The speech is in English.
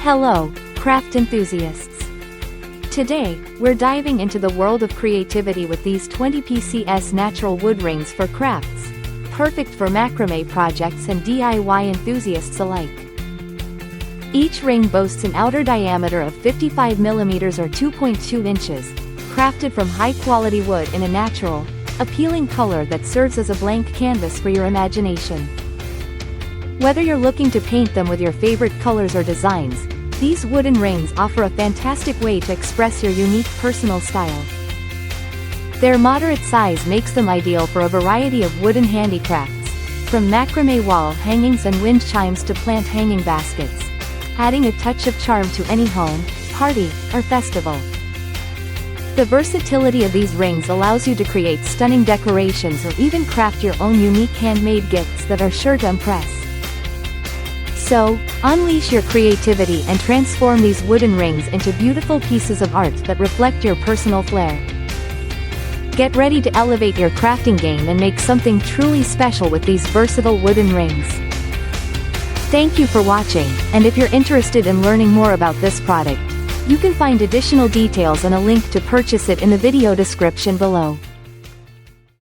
Hello, craft enthusiasts. Today, we're diving into the world of creativity with these 20 PCS natural wood rings for crafts, perfect for macrame projects and DIY enthusiasts alike. Each ring boasts an outer diameter of 55 mm or 2.2 inches, crafted from high-quality wood in a natural, appealing color that serves as a blank canvas for your imagination. Whether you're looking to paint them with your favorite colors or designs, these wooden rings offer a fantastic way to express your unique personal style. Their moderate size makes them ideal for a variety of wooden handicrafts, from macrame wall hangings and wind chimes to plant hanging baskets, adding a touch of charm to any home, party, or festival. The versatility of these rings allows you to create stunning decorations or even craft your own unique handmade gifts that are sure to impress. So, unleash your creativity and transform these wooden rings into beautiful pieces of art that reflect your personal flair. Get ready to elevate your crafting game and make something truly special with these versatile wooden rings. Thank you for watching, and if you're interested in learning more about this product, you can find additional details and a link to purchase it in the video description below.